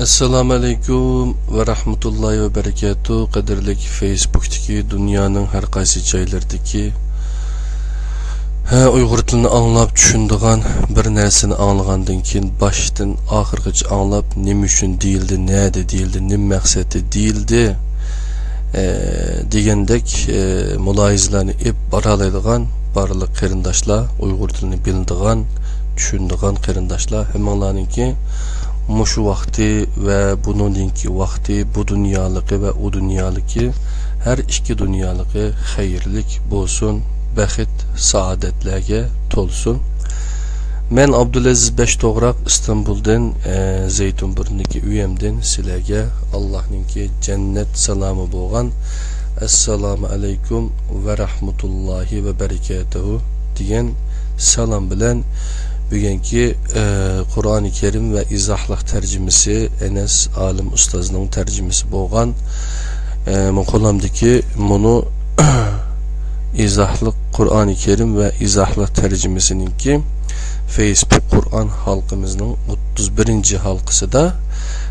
Assalamu alaikum ve rahmetullahi ve berekatuhu. Qadirlik Facebook'taki dünyanın her qaysi joylaridagi Uyghur tilini anlap tushundigan bir narsani anglagandan keyin boshdan oxirigacha anglab nima uchun deyildi, nada deyildi, nima maqsadi deyildi degandek muloyizalarni ep boralaydigan barliq qarindoshlar, Uyghur tilini biladigan, tushunadigan qarindoshlar hammalarninki mushu vaqti ve bununki vaqti bu dünyaliki ve o dünyaliki her iki dünyaliki hayırlik bolsun, bəxit, saadetlerge tolsun. Men Abdülaziz Beştoğrak İstanbul'dan Zeytinburnu'ndaki üyemden silerge Allah'ınki cennet salamı boğan Esselamu Aleyküm ve Rahmetullahi ve Berekatuhu diyen salam bilen bugünkü Kur'an-ı Kerim ve izahlık tercümesi Enes Alim Ustaz'ın tercümesi boğan qo'limdagi bunu izahlık Kur'an-ı Kerim ve izahlık tercümesininki Facebook Kur'an halkımızın 31. halkısı da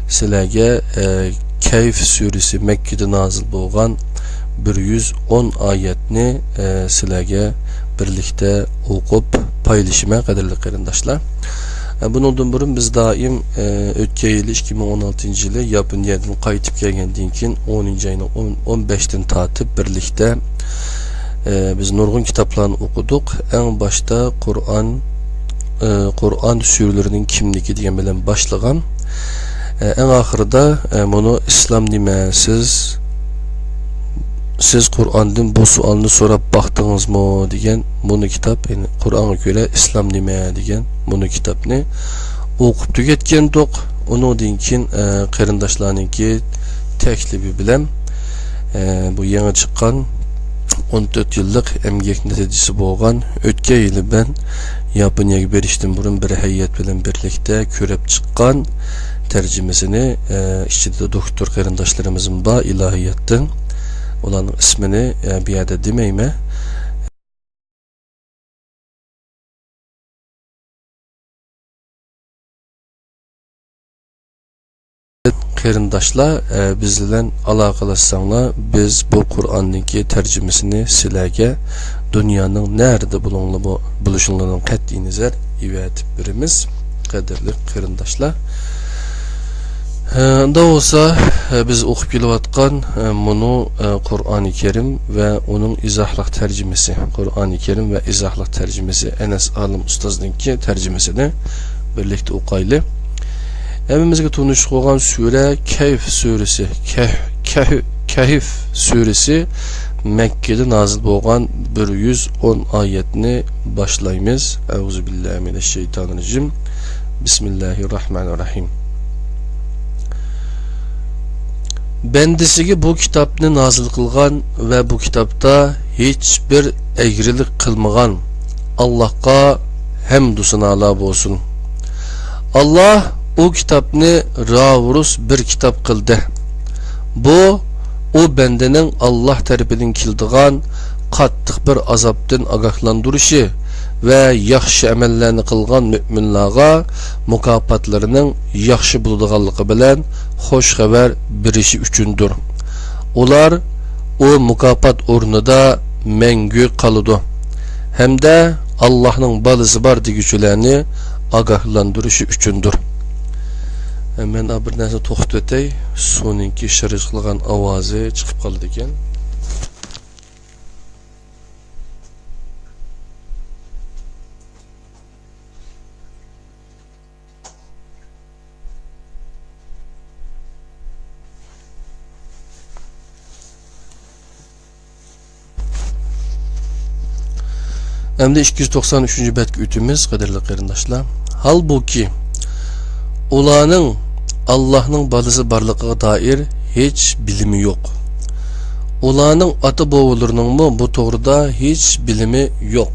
sizlerge Keyf suresi Mekke'de nazil boğan 110 ayetini sizlerge birlikte okup paylaşıma kadarlı qarindoshlar. Bundan burun biz daim ötken yıl 2016 yılı Yaponiyadan qaytib kelgandan keyin 10. ayının 15'ten tatip birlikte biz nurgun kitaplarını okuduk. En başta Kur'an sürülerinin kimligi degan bilen başlagan. En ahırda bunu İslam nime siz Kur'an'dan bu sualını sorup baktınız mı degan bunu kitap, yani Kur'an'a göre İslam nime degan bunu kitapni okup tüketkendik. Onun dinkin qarindoshlarninki teklifi bilen bu yeni çıkan 14 yıllık emgek neticesi boğan ötken yılı ben Yaponiyaga berişten burun bir heyet bilen birlikte körep çıkan tercümesini içinde doktor qarindoshlarımızın ba ilahiyattan olan ismini bir yerde demeyme. Qarindoshlar bizden alakalaşsanlar biz bu Kur'an'daki tercümesini sizlerge dünyanın nerede buluşunlarının qat'iy nazar ivetip birimiz qadirli qarindoshlar. Da olsa biz okup gelayotgan bunu Kur'an-ı Kerim ve onun izahlık tercümesi, Kur'an-ı Kerim ve izahlık tercümesi Enes Alim Ustaz'ınki tercümesini birlikte okuyalım. Evimizde tanışık olan sure Kehf suresi. Kehf suresi Mekke'de nazil boğan 110 ayetini başlayımız. Euzubillahimineşşeytanirracim. Bismillahirrahmanirrahim. Bendisiga bu kitapni nazil qilgan ve bu kitapta hiçbir egrilik qilmagan Allah'a hamd sanolar bo'lsin. Allah o kitapni ravurus bir kitap kıldı. Bu o bendenin Allah tarafidan kildigan qattiq bir azapdan agahlandırışı ve yaxshi amallarni qilgan müminlarga mukofotlarının yaxshi bo'ladiganligi bilan xoş xabar berishi uchundir. Ular o mukofot o'rnida mangu qoladi. Hamda Allah'ның balisi bar deguchilarni agahlandırışı uchundir. Men bir narsa to'xtatib o'tay. So'ninki shiriq qilgan ovozi chiqib qoldi ekan. Endi 293. betki ütümüz qadirli qarindoshlar. Halbuki ularning Allah'ның balası barlığına dair hiç bilimi yok. Ularning ata bovalarının mı bu doğruda hiç bilimi yok.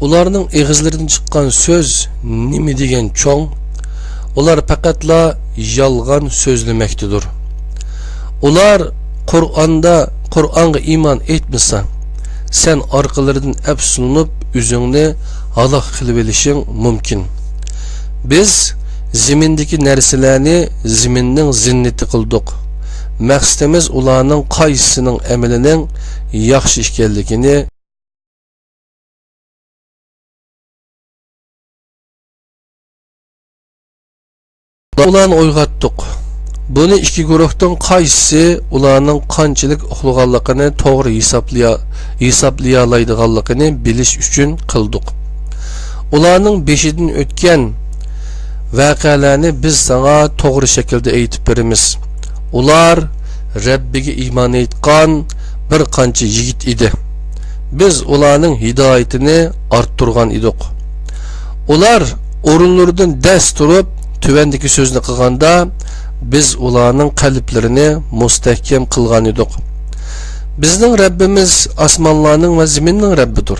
Ularning ağızlarından çıkan söz nimi degen çoğ, ular faqatla yalgan sözlemektedir. Ular Kur'an'a iman etmesen, sen arkalarından əfsunub üzüngni halak kılıvelişin mümkün. Biz zimindagi narsalarni ziminning zinnati qildik. Maqsadimiz ularning qaysisining amalining yaxshi ekanligini ularni o'yg'atdik. Buni ikki guruhdan qaysisi ularning qanchalik uxlaganligini to'g'ri hisoblaya oladiganligini bilish uchun qildik. Ularning beshidan o'tgan voqealarni biz sana to'g'ri shaklda aytib beramiz. Ular Rabbiga iymon etgan bir qancha yigit edi. Biz ularning hidoyatini orttirgan edik. Ular o'rinlaridan dast turib tuvandagi so'zni qilganda biz ularning qalblarini mustahkam qilgan edik. Bizning Rabbimiz osmonlarning va zaminning Rabbidir.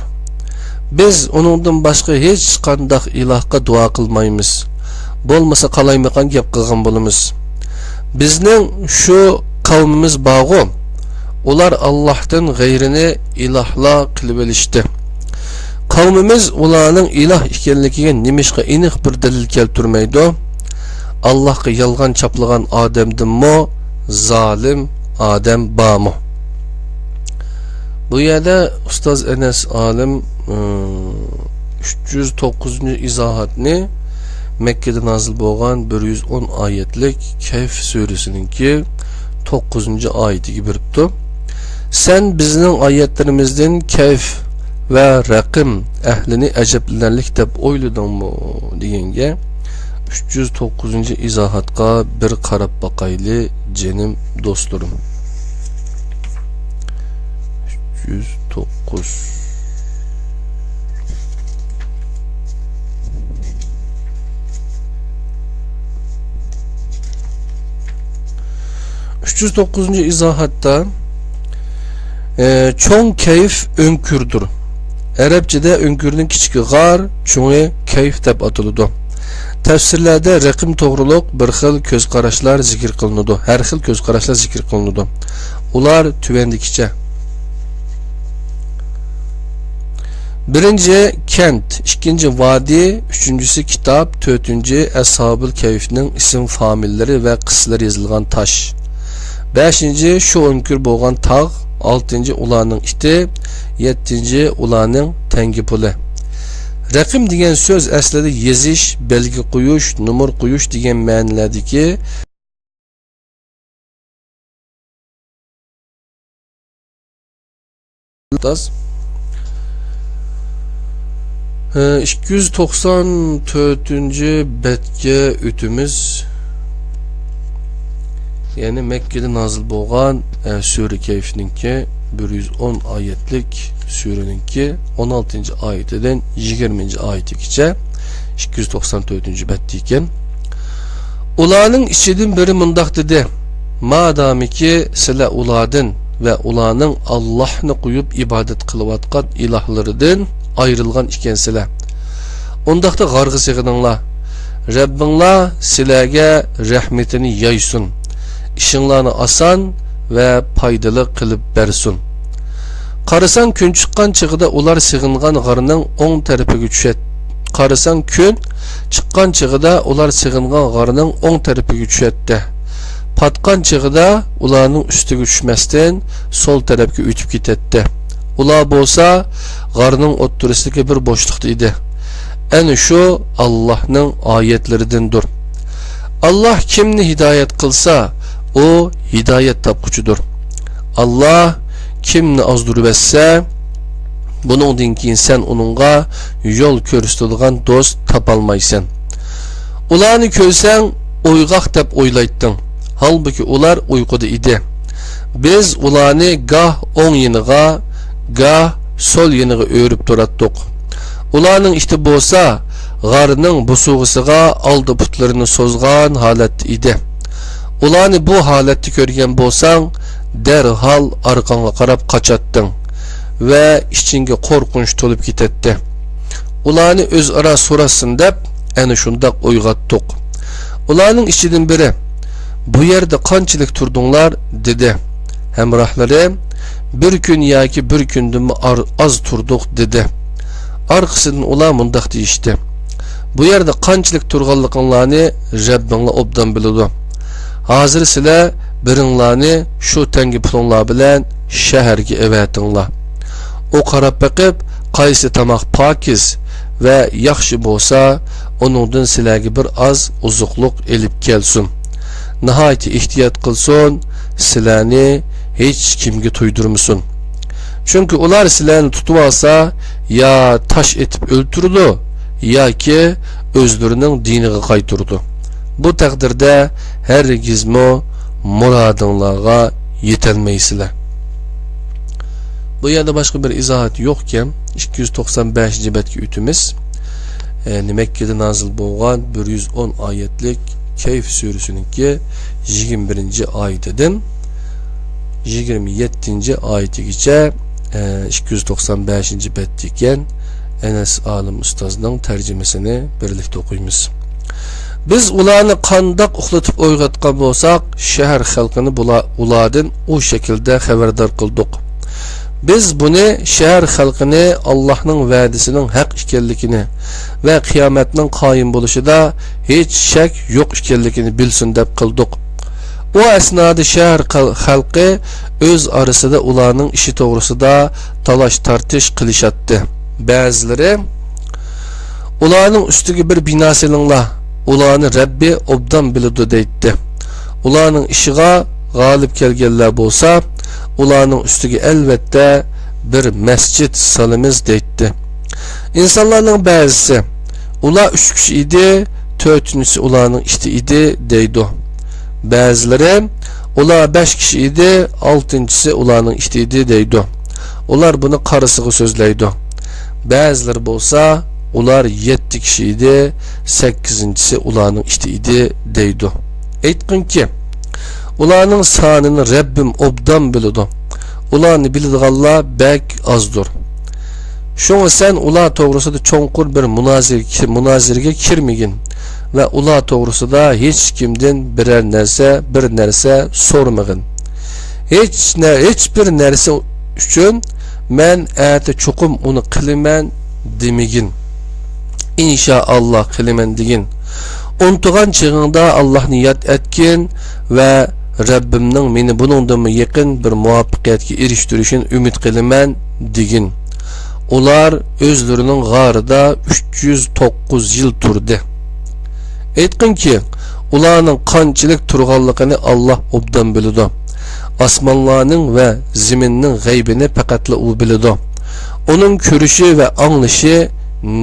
Biz uningdan boshqa hech qanday ilohga duo qilmaymiz. Bo'lmasa qalaymagan gap qilgan bo'lamiz. Bizning shu qavmimiz bog'u, ular Allohdan g'ayrini ilohlar qilib olishdi. Qavmimiz ularning iloh ekanligiga nimishqa aniq bir dalil keltirmaydi. Allohga yolg'on chaplagan odamdinmi, zolim odam bormi? Bu yerda ustoz Enes olim 309-izohatni Mekke'de nazil bo'lgan 110 oyatlik Kehf surasininki 9-oyatiga beribdi. Sen bizning oyatlarimizdan Kehf va Raqim ahlini ajablanarlik deb o'yladingmi deganga 309-izohatga bir qarab boqayli jenim do'stlarim. 309 309-izohatda çoğun keyif önkürdür. Arapçada önkürün kichigi g'ar, cho'ngi keyif deb atiladi. Tafsirlarda raqim to'g'riliq bir xil ko'z qarashlar zikr qilinadi. Har xil ko'z qarashlar zikr qilinadi. Ular tuvandikicha. Birinci kent, ikinci vadi, üçüncüsü kitap, dördüncü Ashab-ül Kehf'nin isim familleri ve kısları yazılgan taş. Beşinci şu önkür bo'lgan tağ, altıncı ularning iti, yettinci ularning tengi puli. Raqim degan söz aslida yezish, belgi qo'yish, numar qo'yish degan ma'nolardagi tas 294-cü betga o'timiz. Yani Mekke'de nazil bo'lgan Sure Kehf'ninki 110 oyatlik sureninki 16. oyatidan 20. oyatigacha 294. bet ekan. Ularning ichidan biri mundaq dedi: "Madamiki sizlar ulardan va ularning Allohni qo'yib ibodat qilayotgan ilohlaridan ayrılgan ekansizlar. Ondaqda g'arg'i sig'ininglar. Rabbinglar sizlarga rahmetini yaysun. İşinlarni oson va foydali qilib bersin. Qarasan kun chiqqan chig'ida ular sig'ingan g'arning o'ng tarafiga tushadi. Qarasan kun chiqqan chig'ida ular sig'ingan g'arning o'ng tarafiga tushadi. Patqan chig'ida ularning ustiga tushmasdan sol tarafga o'tib ketadi. Ular bo'lsa g'arning o'ttirisidagi bir bo'shliqda edi. Ana shu Allohning oyatlaridandir. Allah kimni hidoyat qilsa, o hidayet tapquchidir. Allah kimni ozdirib etsa, buningdan keyin sen uningga yo'l ko'rsatadigan do'st topolmaysan. Ularni ko'rsang, o'yg'oq deb o'ylayding. Halbuki ular uyquda edi. Biz ularni goh o'ng yoniga, goh sol yoniga o'rib turatdik. Ularning ishti bo'lsa, g'arning busug'isiga oldi putlarini so'zgan holatda edi. Ularni bu holatda ko'rgan bo'lsang, derhal orqangga qarab qochatding va ichingga qo'rqinch to'lib ketdi. Ularni o'zaro so'rasin deb ana shundoq o'yg'atdik. Ularning ichidan biri: "Bu yerda qanchalik turdinglar?" dedi. Hamrohlari: "Bir kun yoki bir kundan az turdik" dedi. Arkasından ular mundaq deyishdi: Bu yerde qanchalik turganliklarini Rabbinglar obdan biladi. Hozir sizlar biringlarni shu tangi pulinglar bilan shaharga evatinglar. O qarab baqib, qaysi tamoq pokiz va yaxshi bo'lsa, uningdan sizlarga bir oz uzuqliq elib kelsin. Nihoyat ehtiyot qilsin, sizlarni hech kimga to'ydirmasin. Chunki ular sizlarni tutib olsa, ya tash etib o'ltirdi, yoki o'zlarining diniga qaytirdi. Bu taqdirda hargizmo murodinglarga yetolmaysizlar. Bu yerda boshqa bir izohat yo'qkan, 295 betga o'timiz. Mekke'de nazil bo'lgan 110 oyatlik Keyf surasininki 21. oyatidan 27. oyatigacha 295 bet ekan Enes Alim ustozning tarjimasini birlikda o'qiymiz. Biz ularni qandoq uxlatib o'yg'atgan bo'lsak, shahar xalqini ulardan o shaklda xabardor qildik. Biz buni shahar xalqini Allohning va'dasining haq ekanligini va qiyomatning qoyim bo'lishida hech shak yo'q ekanligini bilsin deb qildik. O asnoda shahar xalqi o'z orasida ularning ishi to'g'risida talash tartish qilishatdi. Ba'zilari ularning ustiga bir bino silinglar, ularni Rabbi obdan biladi deydi. Ularning ishiga g'olib kelganlar bo'lsa, ularning ustiga albatta bir masjid salimiz deydi. İnsanlarning ba'zisi ular 3 kishi edi, 4-inchisi ularning ishti edi deydi. Ba'zilari ular 5 kishi edi, 6-inchisi ularning ishti edi deydi. Ular buni qarisiga so'zlaydi. Ba'zilar bo'lsa ular 7 kishi edi, 8-inchisi ularning ishti edi deydi. Aytqinki, ularning sonini Rabbim obdan biladi. Ularni biladiganlar bek azdır. Şoňa sen ular to'g'risida cho'nqur bir munoziraga kirmagin va ular to'g'risida hech kimdan bir narsa so'ramagin. Hech bir narsa uchun men ati cho'qim uni qilaman demagin. İnşaallah qilaman degin. Unutgan chig'ingda Allohni yod etgin va Rabbimning meni buningdan yaqin bir muvaffaqiyatga erishtirishini umid qilaman degin. Ular o'zlarining g'arida 309 yil turdi. Aytqinki, ularning qanchalik turganligini Alloh obdan biladi. Osmonlarning va zaminning g'aybini faqatla u biladi. Uning ko'rishi va anglashi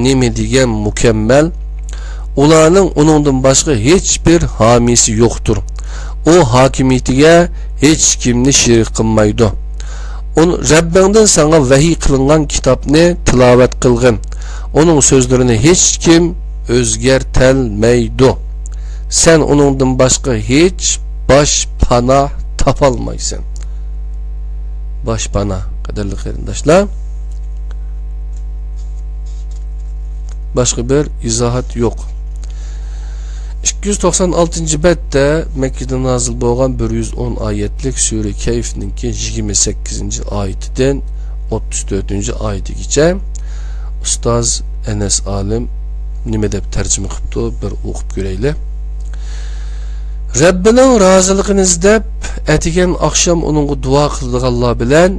nima degan mukammal. Ularning uningdan boshqa hech bir homiysi yo'qdir. O hakimiyetiga hech kimni sherik qilmaydi. Rabbingdan sana vahiy qilingan kitobni tilovat qilgin. Uning so'zlarini hech kim o'zgartirmaydi. Sen uningdan boshqa hech boshpana topolmaysan. Boshpana, qadrli qarindoshlar. Boshqa bir izohat yo'q. 296 betde Mekke'de nazil bo'lgan 110 oyatlik sura Keyf'ninki 28. oyatidan 34. oyatigacha ustoz Enes Alim nima deb tarjima qilibdi, bir o'qib ko'raylik. Rabbining roziligini izlab atigan oqshom uningga duo qilganlar bilan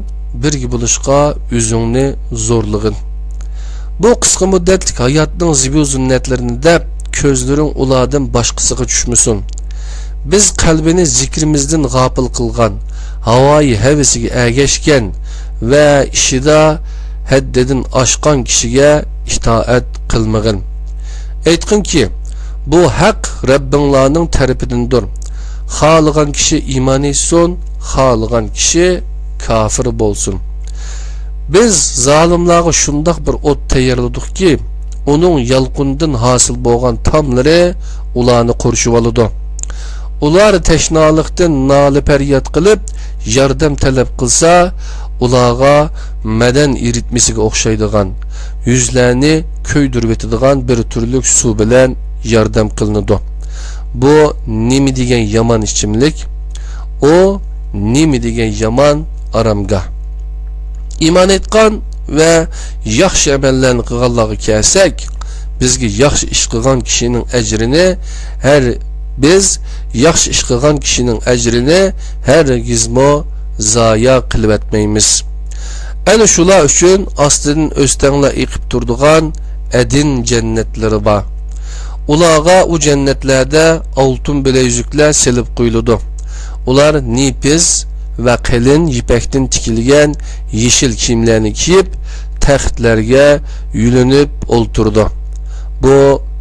birga bo'lishga o'zingni zo'rlig'in. Bu qisqa muddatlik hayotning zibu zinnatlarini deb közlerin ulardan başqasiga tushmasin. Biz qalbini zikrimizdan g'afil qilgan, havoyi havisiga agashgan va ishida haddidan oshgan kishiga itoat qilmagin. Aytqinki, bu haq Rabbinglarning tarafidandir. Xohlagan kishi iymon etsin, xohlagan kishi kafir bo'lsin. Biz zalimlarga shundoq bir o't tayyorladikki, onun yalqundan hasıl bo'lgan tamlari ularni qurshib oladi. Ular tashnolikdan noli faryod qilib, yordam talab qilsa, ularga madan eritmasiga o'xshaydigan, yuzlarni ko'ydirib etadigan bir turlik suv bilan yordam qilinadi. Bu nima degan yomon ichimlik? O nima degan yomon aramgah? Iman etgan ve yaxshi amallarni qilganlarga kelsak, bizga yaxshi ish qilgan kishining ajrini yaxshi ish qilgan kishining ajrini hargizmo zoya qilib etmaymiz. Ana shular uchun ostidan o'stanglar eqib turadigan adin jannatlari bor. Ularga u jannatlarda oltin bilezuklar silib qo'yiladi. Ular nepiz va qalin yipakdan tikilgan yeshil kiyimlarni kiyib taxtlarga yulinib o'ltirdi. Bu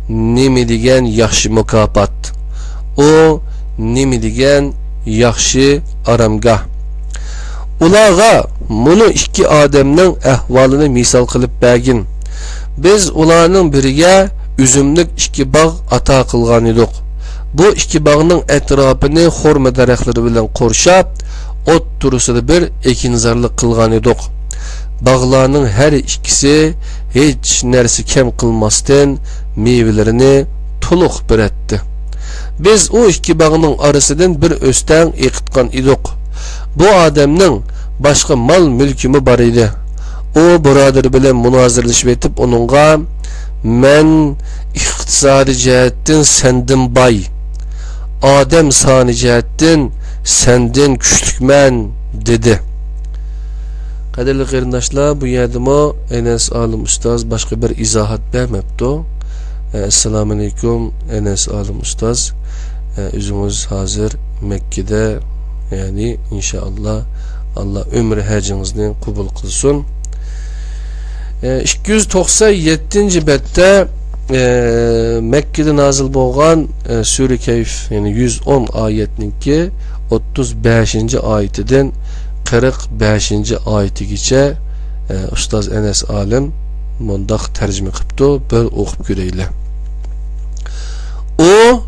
nima degan yaxshi mukofot? O nima degan yaxshi aromgoh? Ularga bunu ikki odamning ahvolini misol qilib bergin. Biz ularning biriga üzümlük ikki bog' ato qilgan edik. Bu ikki bog'ning atrofini xurma daraxtlari bilan qurshab, o't turusida bir ekinzorlik qilgan edik. Bog'larning har ikkisi hech narsa kam qilmasdan mevalarini to'liq beratdi. Biz o ikki bog'ning orasidan bir o'stan eqitgan edik. Bu odamning boshqa mol mulkimi bor edi. O birodari bilan munozirlashib etib, uningga "Men iqtisodiy jihatdan sendan boy, odam soni jihatdan sendan kuchlikman" dedi. Qadrli qarindoshlar, bu yerdami Enes Olim ustoz boshqa bir izohat bermabdi. Assalomu alaykum Enes Olim ustoz. O'zingiz hozir Mekkada, ya'ni inshaalloh Allah ömrü hacınızı qabul qilsin. 297. betdə Mekke'de nazil bo'lgan Sure Keyf, yani 110 ayetninki 35. ayetinden 45. ayetigacha ustoz Enes Olim mundaq tarjima qilibdi. Bir o'qib ko'raylik. O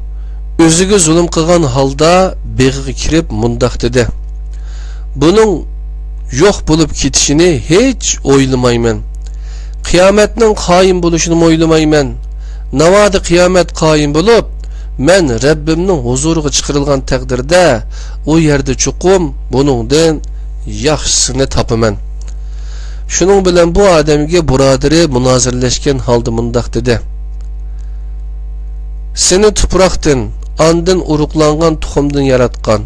o'ziga zulm qilgan holda beg'iga kirib mundaq dedi: "Bunun yo'q bo'lib ketishini hech o'ylamayman. Qiyomatning qoyim bo'lishini o'ylamayman. Navoda qiyomat qoyim bo'lib, men Rabbimning huzuriga chiqarilgan taqdirda u yerda chuqum buningdan yaxshisini topaman." Shuning bilan bu odamga birodari munozirlashgan holda mundaq dedi: "Seni tuproqdan, andin uruqlangan tuxumdan yaratgan,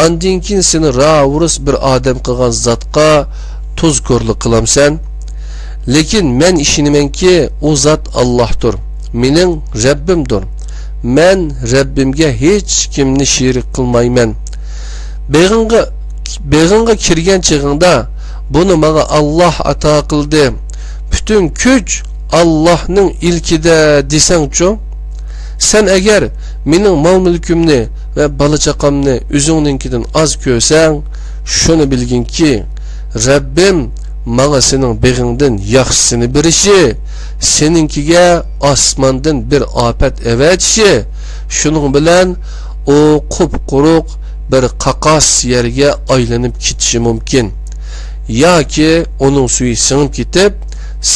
andin keyin seni ravurus bir odam qilgan zotga tuzkorlik qilamsan. Lekin men ishonamanki, u zot Allohdir, mening Rabbimdir. Men Rabbimga hech kimni sherik qilmayman. Beg'inga kirgan chig'ingda buni menga Alloh ato qildi. Butun kuch Allohning ilkida desangchu, sen agar mening mol-mulkimni va bola-chaqamni o'zingninkidan oz ko'rsang, shuni bilginki, Rabbim menga sening beg'ingdan yaxshisini berishi, seninkiga osmondan bir ofat avatishi, shuning bilan o qup-quruq bir qaqos yerga aylanib ketishi mumkin. Yoki uning suvi singib ketib,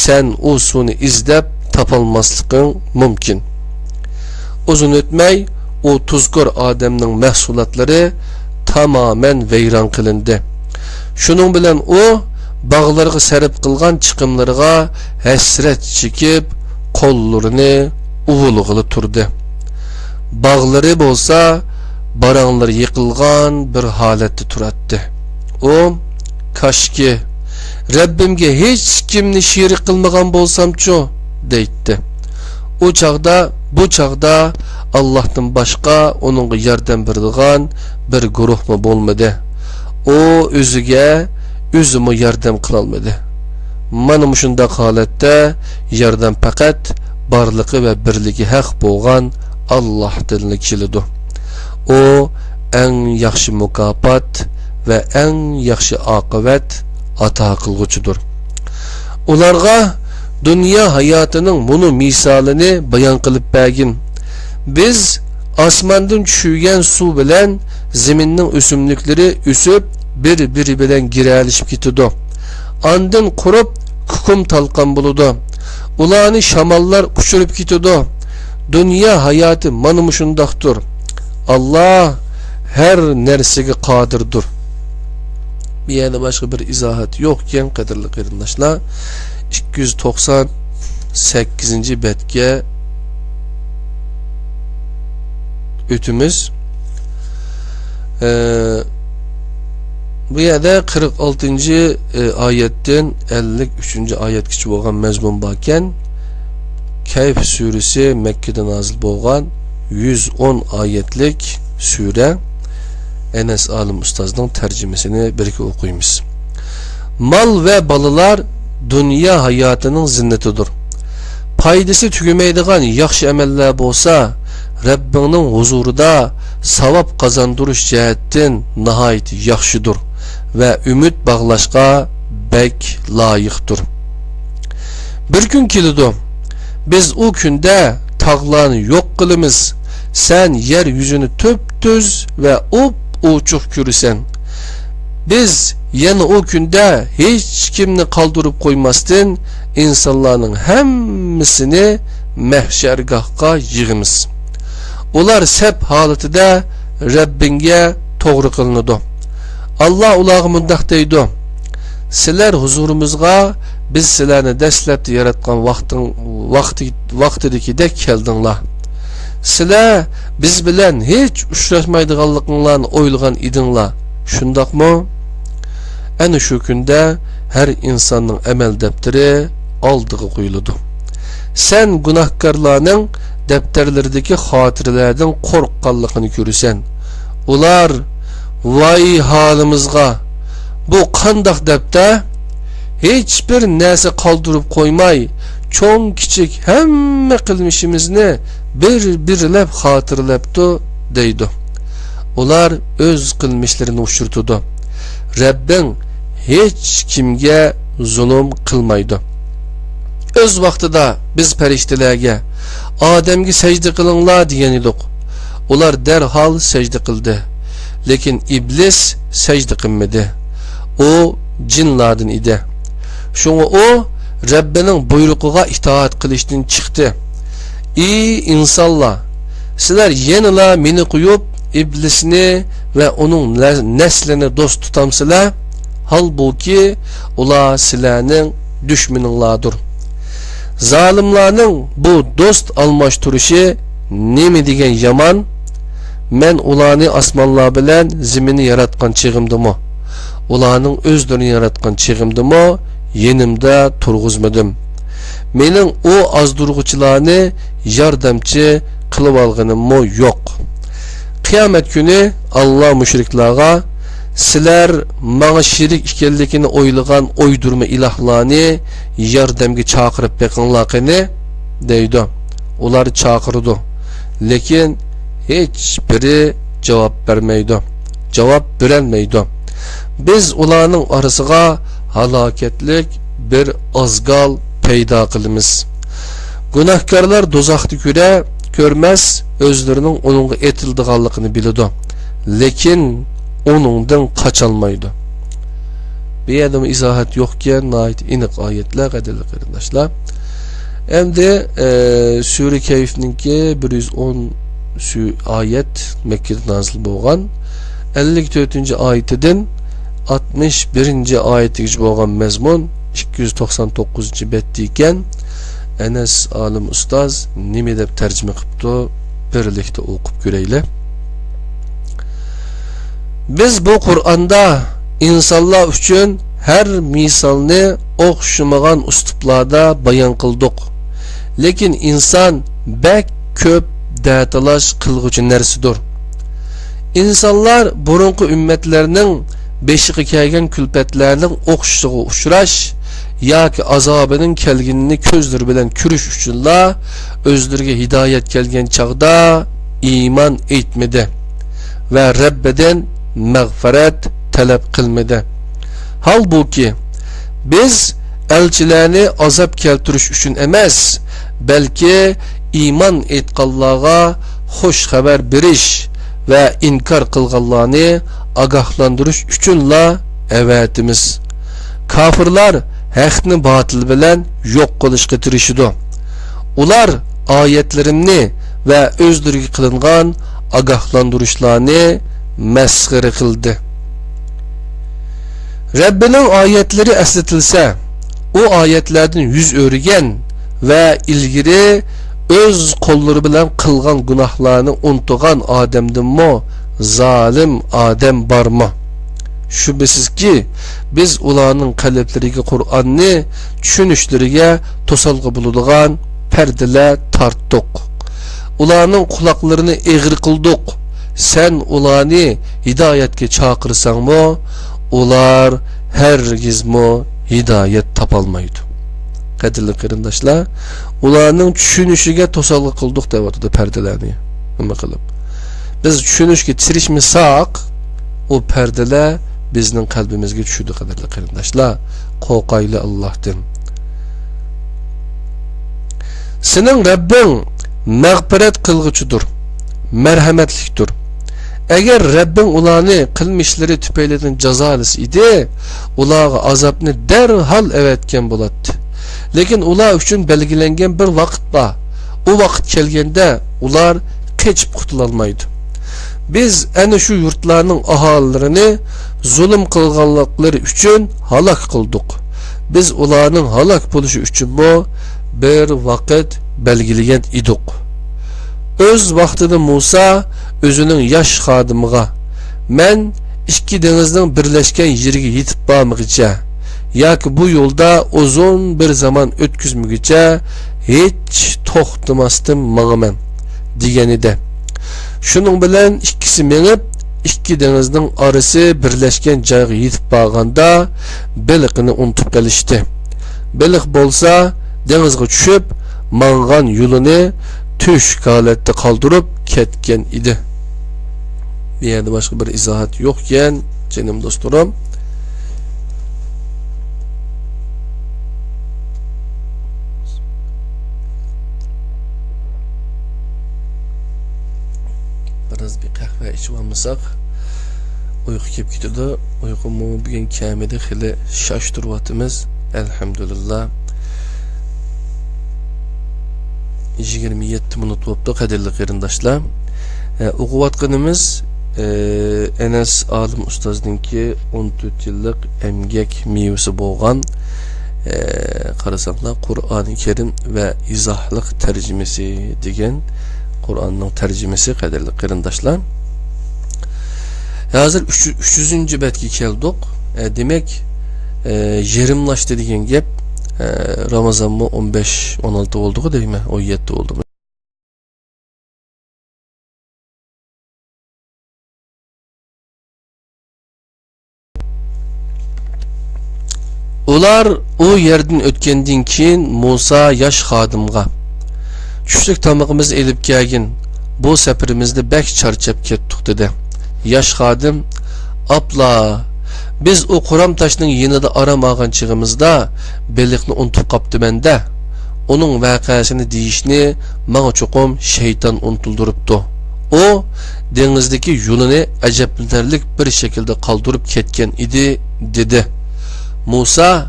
sen o suvni izlab topolmasliging mumkin." Uzun o'tmay o tuzkor odamning mahsulotlari tamamen vayron qilindi. Shuning bilan o bog'larga sarf qilgan chiqimlariga hasrat chekib, qo'llarini uvulg'ili turdi. Bog'lari bo'lsa, baranglar yiqilgan bir holatda turadi. O "Kashki Rabbimga hech kimni sherik qilmagan bo'lsam-chu" deydi. Bu çağda Allah'tan başka onunğa yardım beradigan bir guruhmu bo'lmadi. O özüme yardım qilolmadi. Mana mushunda holatda yardım faqat barligi va birligi haq bo'lgan Allohdan keladi. O eng yaxshi mukofot va eng yaxshi oqibat ato qilguchidir. Ularga dünya hayatının bunu misalini bayan qilib bergin. Biz osmondan tushgan suv bilan zaminning o'simliklari o'sib bir-biri bilan giralishib ketadi. Andin qurib kukum talqon bo'ladi. Ularni shamollar uchirib ketadi. Dünya hayoti mana shundaqdir. Allah her narsaga qodirdir. Bu yerda boshqa bir izohat yo'q ekan, qadrli qarindoshlar. 290 8. betga o'timiz. Bu yerda 46. oyatdan 53. oyatgacha bo'lgan mazmun bor ekan. Kayf surasi Mekkada nozil bo'lgan 110 oyatlik sura. Enes Alim ustozning tarjimasini birga o'qiymiz. Mal ve balalar dünya hayatının zinnetidir. Paydası tükemaydigan yaxshi amallar bo'lsa, Rabbingning huzurida savab qazandirish jihatdan nihoyat yaxshidir ve ümit bağlashga bek loyiqdir. Bir kun keladi, biz o kunda tog'larni yo'q qilamiz. Sen yer yuzini tüp-tüz ve uçuq ko'rasan. Biz yana o kunda hech kimni qoldirib qo'ymasdan insonlarning hammasini mahshargohga yig'imiz. Ular sep holatida Rabbingga to'g'ri qilinadi. Allah ularga mundaq deydi: sizlar huzurimizga biz sizlarni dastlabda yaratgan vaqtidagidek keldinglar. Sizlar biz bilan hech uchrashmaydiganliklarini o'ylagan edinglar. Shundaqmi? Ana shu kunda her insanın amel defteri aldığı qo'yiladi. Sen günahkarlarning defterlerdeki xotiralardan qo'rqqanligini ko'rasan. Ular voy halimizga, bu qandaq debda hech bir narsa qoldirib qo'ymay, cho'ng kichik hamma qilmishimizni bir-birlab xotirlabdi deydi. Ular o'z qilmishlarini ushurtudi. Rabbing hech kimga zulm qilmaydi. Öz vaqtida biz farishtalarga Ademga sajda qilinglar degan edik. Ular derhal sajda qildi. Lekin iblis sajda qilmadi. O jinlardan edi. Shunga o Rabbining buyrug'iga itoat qilishdan chiqdi. Ey insonlar, sizlar yanala meni qo'yib iblisni ve onun neslini dost tutamsizlar. Halbuki ular sizlarning düşmaninglardir. Zalimlarning bu dost almashtirishi nima degan yomon? Men ularni osmonlar bilan zaminni yaratgan chig'imdimi? Ularning o'zlarini yaratgan chig'imdimi? Yenimda turg'izmadim. Mening o azdurg'uchilarni yordamchi qilib olganimmi yo'q. Qiyomat kuni Allah müşriklarga sizlar manga shirik ekanligini o'ylagan o'ydurma ilahlarni yordamga chaqirib beqinglarni deydi. Ular chaqirdi, lekin hech biri javob bermaydi. Javob berolmaydi. Biz ularning orasiga halokatlik bir azgal paydo qilamiz. Gunohkorlar do'zaxda ko'rmas, o'zlarining uningga etildiganligini biladi. Lekin onundan kaçalmaydı. Bir yerden izahat yokken nait inik ayetler qadirli qarindoshlar. Endi Sure Kayfninki 110 ayet Mekke'de nazil bo'lgan. 54. oyatidan 61. oyatigacha bo'lgan mazmun 299. betda ekan. Enes Alim ustoz nima deb tarjima qilibdi? Birlikda o'qib ko'raylik. Biz bu Kur'an'da insanlar üçün her misalni o'xshamagan uslublarda bayon qildik. Lekin inson bek ko'p da'talash qilg'uchi narsadir. İnsanlar burunqi ummatlarning beshiga kelgan kulpatlarning o'xshishiga uchrash yoki azobining kelganini ko'zlari bilan ko'rish uchunlar o'zlariga hidoyat kelgan chaqda iymon etmadi va Rabbidan mağfiret talep qilmadi. Halbuki biz elçilerini azap keltirish uchun emas, balki iman etganlarga xush xabar berish ve inkar qilganlarni ogohlantirish uchunla avatimiz. Kafirlar haqni batil bilan yo'q qilishga tirishidi. Ular oyatlarimni ve o'zlariga qilingan ogohlantirishlarni mesxiri qildi. Rabbining oyatları eslatilsa, o ayetlerden yüz o'rigan ve ilgiri öz kolları bilen kılgan günahlarını unutgan Adem'din mo zalim Adem bar mı? Şüphesiz ki biz ulanın kalplerine Kur'an'ı düşünüşlerine tosalgı bulunduğun perdeler tarttık. Ulanın kulaklarını eğri kıldık. Sen ulanı hidayetke çağırsan mı? Ular hergiz mi hidayet tapalmaydı. Kadirli kırındaşlar, ulanın düşünüşüne tosalgı kıldık devatıda perdelerini. Bakalım. Biz düşünüşke tirişmisak, o perdeler bizning kalbimizga tushdi qadrli qarindoshlar. Qo'rqayli Allohdan. Sening Rabbing mag'firat qilg'uchidir, marhamatlikdir. Agar Rabbing ularni qilmishlari tufaylidan jazolas edi, ularga azobni darhol avatgan bo'ladi. Lekin ular uchun belgilangan bir vaqt bor. O vaqt kelganda ular qechib qutula olmaydi. Biz ana shu yurtlarning aholilarini zulm qilganliklari uchun halok qildik. Biz ularning halok bo'lishi uchun bir vaqt belgilagan edik. Öz vaqtida Musa o'zining yosh xodimiga "Men ikki dengizning birlashgan yeriga yetib bormoqcha yoki bu yo'lda uzun bir zaman o'tkazmoqcha hech to'xtamasdan manaman" degan edi. Şunun bilen ikkisi menib, ikki dengizning orasi birlashgan joyga yetib borganda beliqni unutib qolishdi. Beliq bo'lsa dengizga tushib, mangan yo'lini tush holatda qoldirib ketgan edi. Bu yerda boshqa bir izohat yo'q ekan, jinim do'stlarim. Biraz bir kahve içip almasak uyku kelib ketadi. Uyqumu bugün kamida xili shoshtiryapmiz. Elhamdülillah. 27 minut bo'ldi qadrli qarindoshlar. O'qiyotganimiz Enes Alim ustozninki 14 yillik emgak mevasi bo'lgan qarasanglar Qur'oni Karim ve izohlik tarjimasi degan Kur'an'ın tercümesi kadarlı qarindoshlar. Hazır 300. betga keldik. Demek yerimlaştı degan gap Ramazanmı 15-16 oldu değil mi? 17 oldu. Ular o yerden ötkendan keyin Musa yosh xodimga "Tushlik tamog'imizni elib kelgin. Bu safarimizda bek charchab ketdik" dedi. Yosh xodim "Apla, biz o Quram taşning yinida aramagan chig'imizda beliqni unutib qopdimanda. Onun vaqasini deyishni menga cho'qim shayton unutildiribdi. O dengizdagi yo'lini ajablanarli bir shaklda qoldirib ketgan edi" dedi. Musa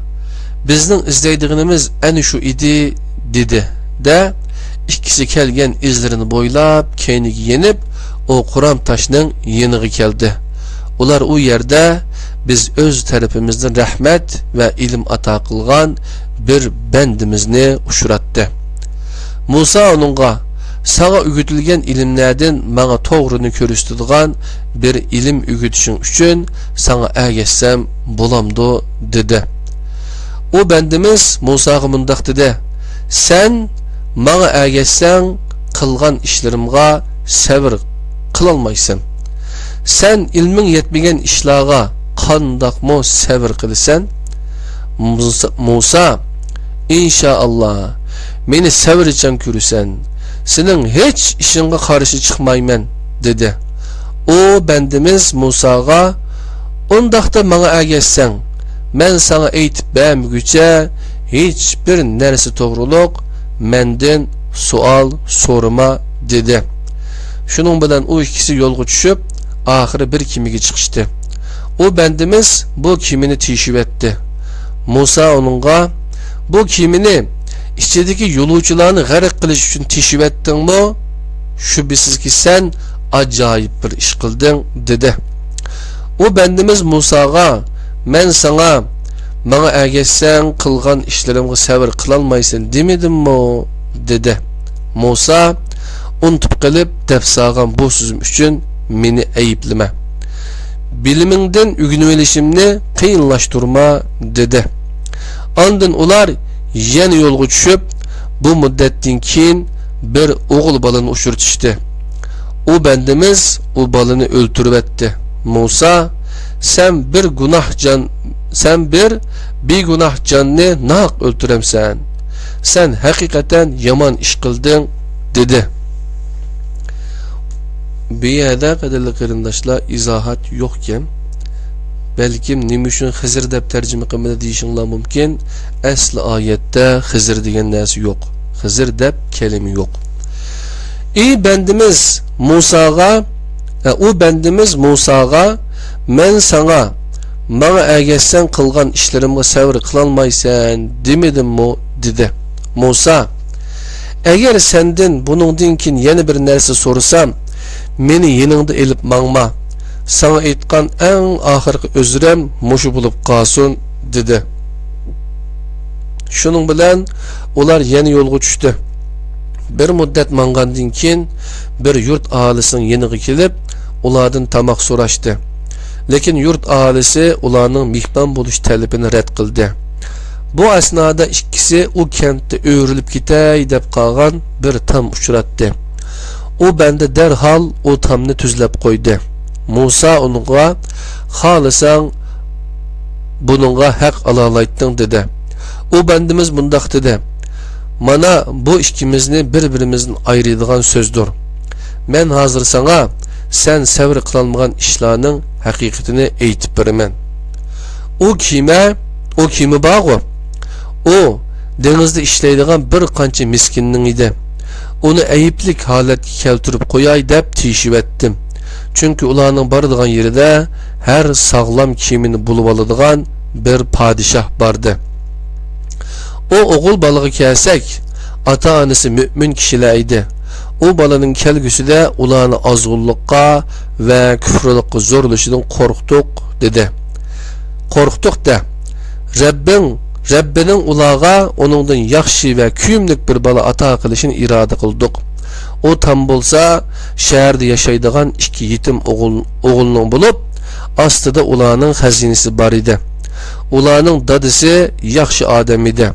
"Bizning izlaydiganimiz ana shu edi" dedi. De İkisi kelgen izlerini boylap keyniga yenip o Quram taşının yeniga keldi. Ular o yerde biz öz tarafımızdan rahmet ve ilim ata qilgan bir bendimizni uçuratdı. Musa onunğa "Sana ügütülgen ilimlerden bana toğrunu körüstüdüğün bir ilim ügütüşün üçün sana ergetsem bulamdı" dedi. O bendimiz Musa'ya mundaq dedi: "Sen Mağa ergetsen kılgan işlerimga sabır kılalmaysan. Sen ilmin yetmegen işlağa qandaqmı sabır kılsan?" Musa "İnşallah meni sabır için körüsen, senin hiç işinge karşı çıkmayman" dedi. O bendimiz Musa'ga "Ondaqda mağa ergetsen, men sana eytip bämgüçe hiçbir neresi toğruluk menden sual sorma" dedi. Şunun bilen o ikisi yolga tushib, ahiri bir kimiga chiqishdi. O bendimiz bu kimini tishib etdi. Musa onunğa "Bu kimini ichidagi yo'lovchilarni g'arq qilish uchun tishib etdingmi? Shubhasizki sen ajoyib bir ish qilding" dedi. O bendimiz Musa'ga "Men sana Bana ergeçsen kılgan işlerimge sabır kılalmaysın demedim mi? Dedi. Musa unutup kalıp dep sağan bu sözüm üçün meni ayıplama. Bilimingden ügünüvelişimni kıyınlaştırma dedi. Andın ular yeni yolga düşüp bu müddettin keyin bir oğul balını uçurtuştu. O bendimiz o balını öldürüp etti. Musa sen bir günah canını naq öldüremsen. Sen hakikaten yaman iş kıldın dedi. Bir yerde kadarlı kırındaşlar izahat yokken belki nimişin Hızır dep tercüme kılmada deyişinler mümkün. Asli ayette Hızır degen nesi yok. Hızır dep kelime yok. Bendimiz Musa'ga men sana bana ergeçsen kılgan işlerimge sabır kılalmaysan demedim mi dedi. Musa eğer senden bunun kin yeni bir nerse sorsam meni yeningde elip mağma sana aytkan en ahırkı özrem muşu bulup kalsın dedi. Şunun bilen ular yeni yolga düştü. Bir müddet mangandın kin bir yurt ahalisinin yenigi kelip ulardan tamak soraştı. Lekin yurt ahalisi ularning mehmon buluş talabini red qildi. Bu asnada ikkisi u kentda o'rilib ketay deb qolgan bir tam uchratdi. U bende derhal o tamni tuzlab qo'ydi. Musa unga "Xohlasang bununla haq alalaytding" dedi. U bandimiz mundaq dedi: "Mana bu ikkimizni bir-birimizdan ayıradigan sözdür. Men hozir sana sen sabr qilolmagan ishlarning haqiqatini aytib beraman." O kimi bağı? O dengizde ishlaydigan bir qancha miskinning edi. Onu ayıplik holatga keltirib qo'yay deb tiyishib etdim. Çünkü ularning boradigan yerida her sağlam kiyimini bulib oladigan bir padişah bardı. O oğul balığı kelsak, ata-anası mümin kişiler idi. O balanın kelgüsüde ularni azgınlıkka ve küfrülükka zorlaşıdan korktuk dedi. Korktuk da Rabbinin ulağa onundan yaxşı ve küyümlük bir bala ata kılışını irade kıldık. O tam bolsa şehirde yaşaydigan iki yetim oğulunu bulup aslında ularning hazinesi bar idi. Ularning dadısı yaxşı adam idi.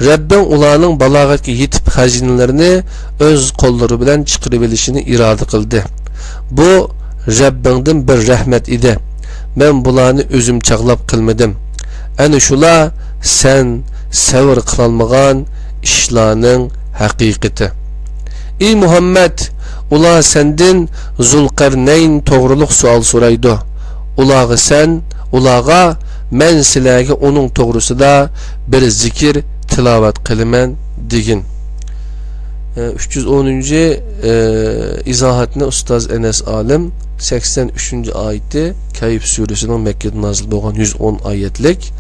Rabbim ularning balag'atga yetib hazinelerini öz qo'llari bilan chiqarib olishini irade qildi. Bu Rabbingdan bir rahmat idi. Men bularni o'zim chaqlab qilmadim. Ana shular sen sabr qilolmagan ishlarning haqiqati. Ey Muhammed, ular senden Zulqarnayn to'g'riliq savol so'raydi. Ulağa men sizlarga onun to'g'risida bir zikr tilavat qiliman degin. 310. izohatni Ustoz Enes Alim 83. ayeti Kayf suresinin Mekke'de nazil bo'lgan 110 ayetlik.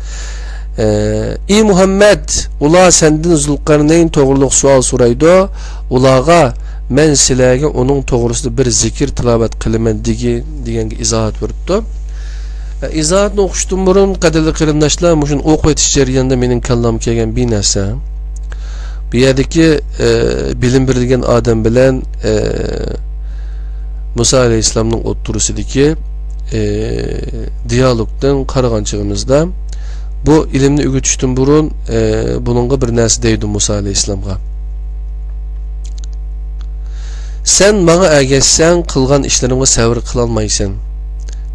Ey Muhammed, ular senden Zulqarnayn to'g'riliq savol so'raydi. Ulağa men sizlarga onun to'g'risida bir zikr tilavat qiliman deganga izohat beribdi. İzahatni o'qishdan burun qadrli qarindoshlar, mushun o'qib o'tish jarayonida mening kallamga kelgan bir narsa. Bu yerdagi bilim berilgan odam bilan Musa alayhissalomning o'tirisidagi dialogdan qaragan chog'imizda bu ilmni o'rgatishdan burun buningga bir narsa deydi Musa alayhissalomga. Sen bana ergeçsen qilgan ishlarimga sabr qilolmaysan.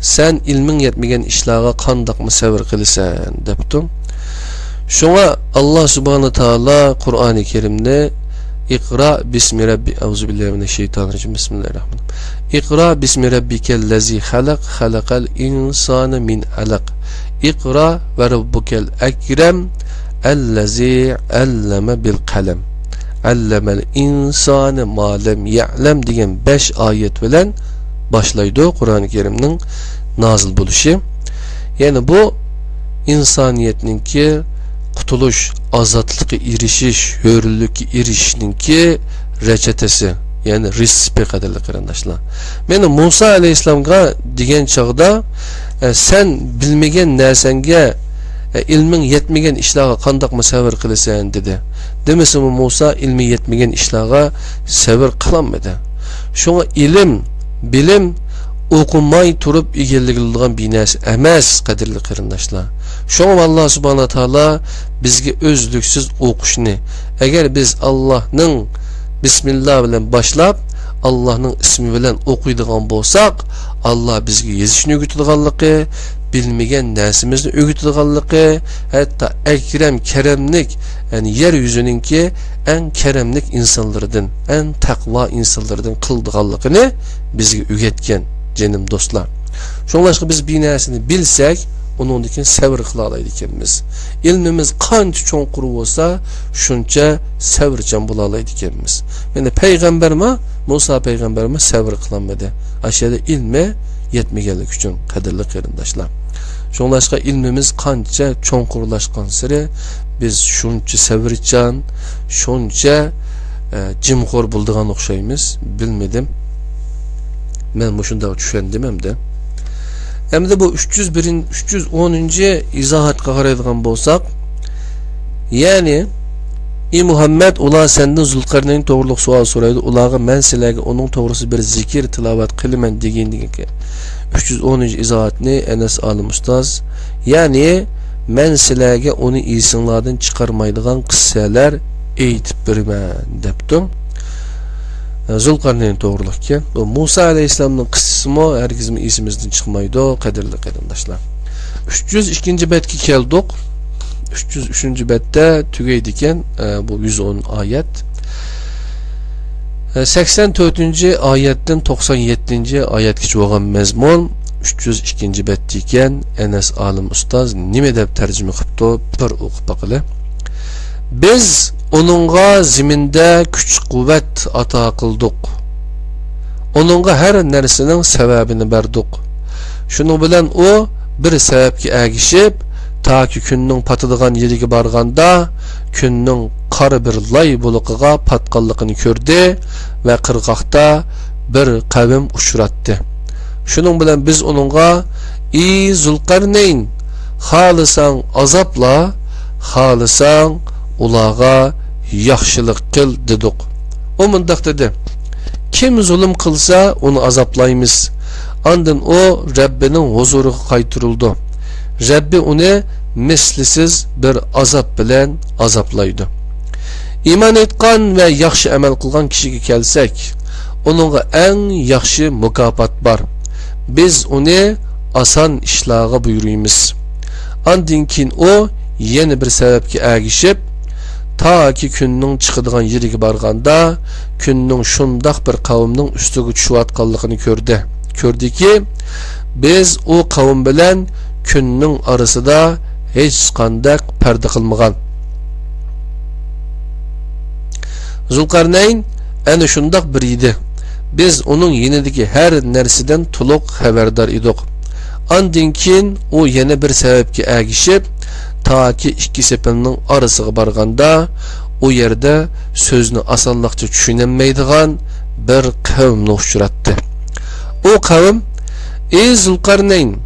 Sen ilmin yetmegen işlağa qandaq mı sabr qilisan debdi. Şuna Allah subhanahu taala Kur'an-ı Kerim'de İqra bismi rabbi euzubillahimineşşeytanirracim bismillahirrahmanirrahim. İqra bismi rabbikellezi halaqal insana min alaq. İqra ve rabbukel ekrem ellezi allama bil kalem. Allamel insane ma lem ya'lem degan 5 ayet bilen başlaydı Kur'an-ı Kerim'nin nazil buluşu. Yani bu insaniyetinki kutuluş, azatlık erişiş, hürlük erişişinki reçetesi. Yani rispi kadarlı kardeşler. Yani Musa aleyhisselam'a diyen çağda sen bilmegen nersenge ilmin yetmegen işlarga qandaqmı sabır qilisan dedi. Demisimi Musa ilmi yetmegen işlarga sabır qılanmadı. Şoňa ilim, bilim okumay turup egilligildigan binasi emas, qadirli qarindoshlar. Şoňa Allah subhanahu taala bizge özlüksiz okushni, agar biz Allah'ның bismillah bilen başlap Allah'ның ismi bilen okuydigan bolsak, Allah bizge yezishni ögütdiganlygy, bilmegen näsimizni ögütdiganlygy, hatta ekrem keremlik, yani yer yüzüninki en keremlik insanlardan, en takva insanlardan kıldiganlygyny bizge ögetken jenim dostlar. Şoňlaşyk biz binasini bilsek, onundikin sabır kıla alaydı ekenmiz. İlmimiz qancha çoňqur bolsa, şunça sabırcam bola alaydı ekenmiz. Mene peygamberme, Musa peygamberme sabır kılanmadı. Aşağıda ilme yetmegenlik üçün qadirli qarindoshlar. Şoňlaşyk ilmimiz qancha çoňqurlaşgan sire biz şunça sabırcam, şunça jimxor buldigan okşaymiz. Bilmedim. Men muşunda düşendim hem de. Hem de bu 310. izahatga qaraydigan bolsak, yani Muhammed ula senden Zulqarnayn toğruluk sual soraydı. Ulaga men silerge onun toğrusu bir zikir tilavat qilimen degendigi. 310. izahatni Enes Alim Ustaz, yani men silerge onu isinlardan çıkarmaydigan qissalar eytip bermen depdi. Zulqarnayn toğruluk ki. Musa aleyhisselamның qissasi mo herkesmi isimizden çıkmaydı, qadirli qarindoshlar. 302. betki keldik. 303. bette tügeydiken bu 110 ayet. 84. ayetten 97. ayetgacha bo'lgan mazmun 302. betdiken Enes Alim Ustaz nima deb tarjima qilibdi, bir o'qib baqili. Biz onunğa ziminde güç kuvvet ata kıldık. Onunğa her nersinin sebebini berdik. Şunu bilen o bir sebepki ergişip ta ki günün patıdığan yeriga barganda günün qarı bir lay buluqıga patqanlıqını gördü ve qırgaqda bir qavim uçurattı. Şunun bilen biz onunğa "Ey Zulqarnayn, xalısan azapla, xalısan ulağa yaxşılık qil" dedik. O mundaq dedi: "Kim zulüm qılsa onu azaplaymiz." Andın o Rabbinin huzuruga qaytırıldı. Rabbi onu mislisiz bir azap bilen azaplaydı. İman etkan ve yaxşı amel qılgan kişiga kelsek, onunğa en yaxşı mukafat var. Biz onu asan işlarga buyuruymiz. Andın kin o yeni bir sebepki ergişip ta ki günün çıkıdığan yeriga barganda günün şundaq bir kavimnin üstüge düşüvatqanlygyny gördü ki biz o kavim bilen günün arasında hiç qandak perde qılmagan. Zulqarnayn ana şundaq bir idi. Biz onun yenideki her nerseden tuluq haberdar idik. Andın kin o yeni bir sebepki ergişip ta ki iki sepelinin arasıga barganda o yerde sözünü asanlıkça düşünenmeydigan bir kavimni uçurattı. O kavim, "Ey Zulqarnayn,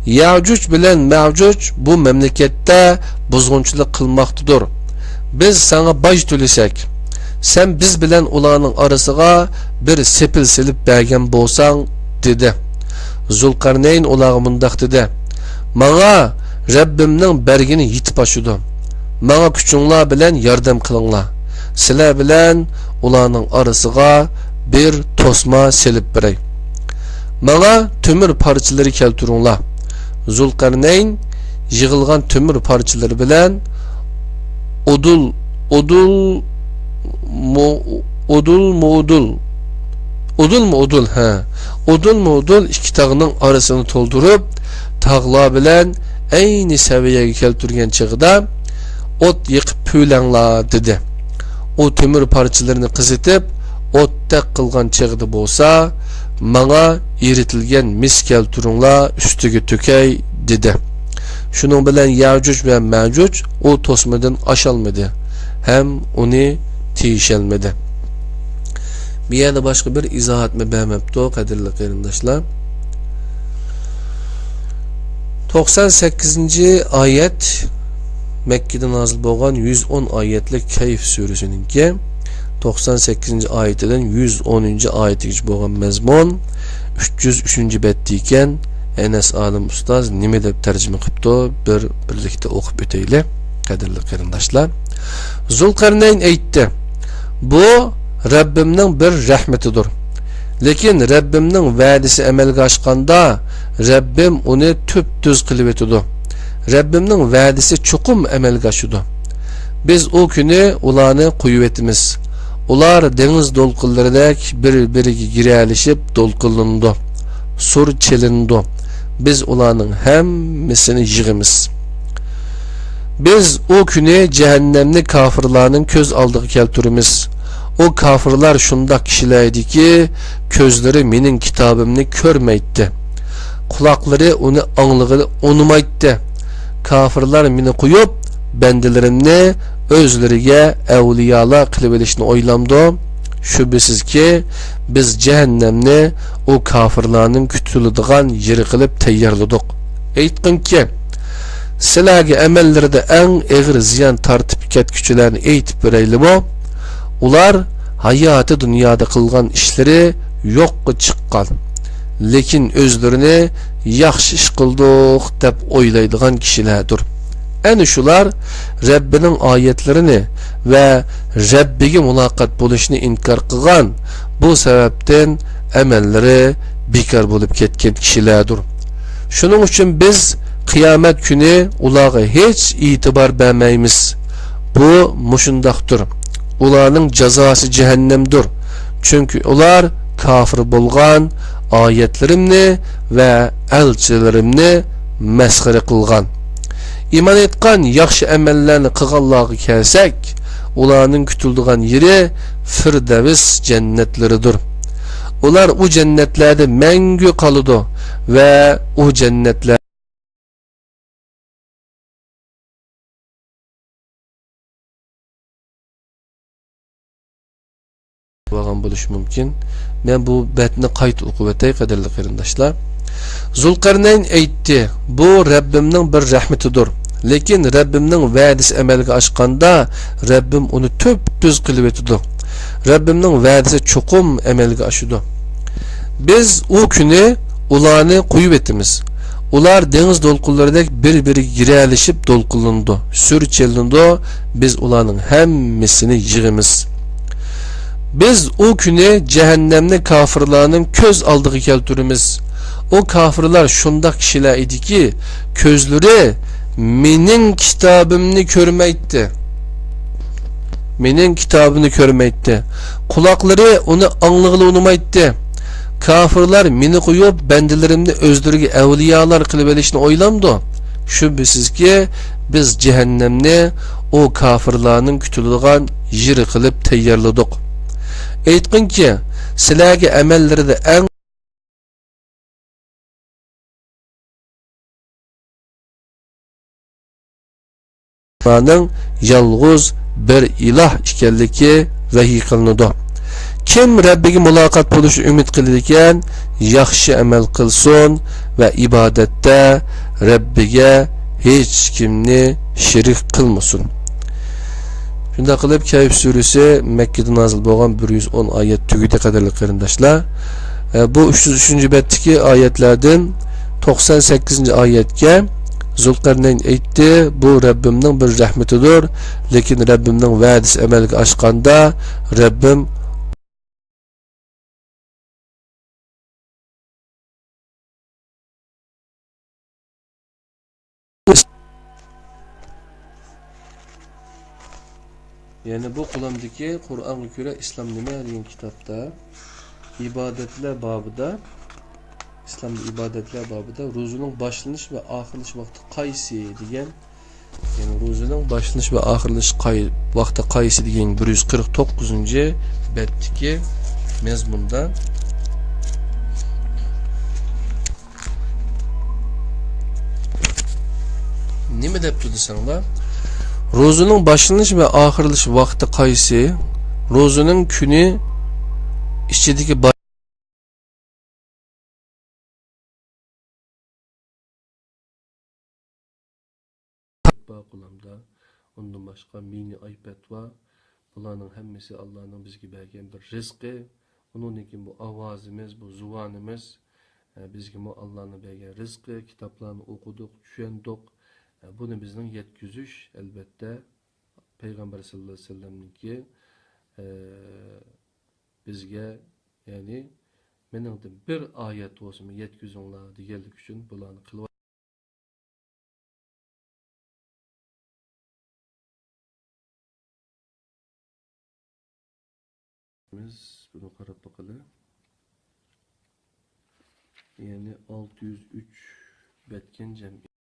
Ya'juj bilen Ma'juj bu memlekette bozgunçuluk kılmaktadır. Biz sana baş tölesak, sen biz bilen ularning arasıga bir sepil silip bergen bolsan" dedi. Zulqarnayn ularga mundaq dedi: "Mağa Rabbimning bergini yetip aşıdı. Mağa küçünglar bilen yardım kılыңlar. Sizler bilen ularning arasıga bir tosma silip berey. Mağa tömür parçaları keltiriңlar." Zulqarnayn yığılgan tömür parçaları bilen odul iki tağının arasını toldurup tağlar bilen aynı seviyeye keltirgen çığda ot yıkıp püylanglar dedi. O tömür parçalarını kızıtıp ottak kılgan çığda bolsa "Mağa eritilgen mis keltiriңlar üstüge tökey" dedi. Şunun bilen Ya'juj ve Ma'juj o tosmadan aşalmadı. Hem onu tiyişelmedi. Bir yerde başka bir izahat mı bermepdi o qadirli qarindoshlar. 98. ayet Mekke'de nazil bo'lgan 110 oyatlik Kayf surasininki 98 oyatidan 110 oyatigacha bo'lgan mazmun 303 betda ekan. Enes Alim ustoz nima deb tarjima qilibdi? Birlikda o'qib o'taylik, qadrli qarindoshlar. Zulqarnayn aytdi: "Bu Rabbimning bir rahmatidir. Lekin Rabbimning va'dasi amalga oshganda Rabbim uni tüp-tüz qilib etdi. Rabbimning va'dasi chuqum amalga oshdi. Biz o kuni ularni qo'yib etimiz. Ular dengiz to'lqinlaridek bir-biriga giralishib to'lqinlandi. Sur chelindi. Biz ularning hammasini yig'imiz. Biz o kuni cehennemni kafirlarning ko'z oldiga keltiramiz. O kafirlar şundak kişileydiki, közleri mening kitabımni ko'rmaydi. Kulakları onu anlığını unumaydı. Kafirlar meni qo'yib, bendelerimni özleriga evliyalar qilib olishni o'ylamdi. Şübhesiz ki biz cehennemni o kafirlarning kütülüdüğün yeri qilib tayyorladik. Aytqinki, sizlarga amallarda eng og'ir ziyon tartib ketguchilarni aytib beraylikmi? Ular hayatı dünyada qilgan ishlari yo'qqa chiqqan. Lekin o'zlarini yaxshi ish qildik deb o'ylaydigan kishilardir. Ana shular Rabbining oyatlarini va Rabbiga muloqot bo'lishni inkor qilgan. Bu sababdan amallari bekor bo'lib ketgan kishilardir. Shuning uchun biz qiyomat kuni ularga hech e'tibor bermaymiz. Bu mushundaqdir. Ularning jazosi cehennemdir. Çünkü ular kafir bo'lgan, oyatlarimni va elchilarimni masxara qilgan. İman etgan yaxshi amallarni qilganlarga kelsak, ularning kutildigan yeri Firdavs jannatlaridir. Ular o jannatlarda mangu qoladi va o jannatlar bo'lgan bo'lishi mumkin. Men bu betni qayta o'qib o'tay, qadrli qarindoshlar. Zulqarnayn aytdi: "Bu Rabbimning bir rahmatidir. Lekin Rabbimning va'dasi amalga oshganda Rabbim uni tüp-tüz qilib etdi. Rabbimning va'dasi chuqum amalga oshdi. Biz o kuni ularni qo'yib etimiz. Ular dengiz to'lqinlaridek bir-biriga giralishib to'lqinlandi. Sur chelindi. Biz ularning hammasini yig'imiz. Biz o kuni cehennemni kafirlarning ko'z oldiga keltiramiz. O kafirlar şundak kishilar ediki, ko'zlari mening kitabimni ko'rmaydi. Mening kitabimni ko'rmaydi. Quloqlari uni anglığını unumaydi. Kafirlar meni qo'yib, bandalarimni o'zlariga avliyolar qilib olishni o'ylamdi. Shubhisizki biz cehennemni o kafirlarning kutiladigan yeri qilib tayyorladik. Aytqinki, sizlarga amallarida eng Allah'ın yalğuz bir ilah ekanligi vahiy qilinadi. Kim Rabbiga muloqot bo'lishni umid qiladi ekan, yaxshi amal qilsin va ibodatda Rabbiga hech kimni shirik qilmasin. Shunda qilib Kayf surasi Mekke'de nazil bo'lgan 110 oyat tugidi, qadrli qarindoshlar. Bu 303-betdagi oyatlardan 98 oyatga Zulqarnayn aytdi: "Bu Rabbimning bir rahmatidir. Lekin Rabbimning va'dasi amalga oshganda Rabbim Yani bu Kur'an'daki Kur'an'a göre İslam nima degan kitapta ibadetler babida İslamda ibadetler babida ro'zaning boshlanish va oxirlash vaqti qaysi degan, yani ro'zaning boshlanish va oxirlash vaqti qaysi degan 149-betdagi mazmunda nima debdi desanglar, ro'zaning boshlanish va oxirlash vaqti qaysi? Ro'zaning kuni ichidagi var qo'limda. Ondan boshqa mini iPad var. Bularning hammasi Allohning bizga bergan bir rizqi. Undan keyin bu ovozimiz, bu zuvanimiz bizga mu Allohning bergan rizqi, kitoblarni o'qidik, tushundik. Buni bizning yetkazish albatta payg'ambar sallallohu alayhi vasallamniki bizga ya'ni meningdan bir oyat bo'lsin yetkazinglar deganlik uchun bularni qilyapmiz. Buni qarab boqaylik. Yani 603 betken cem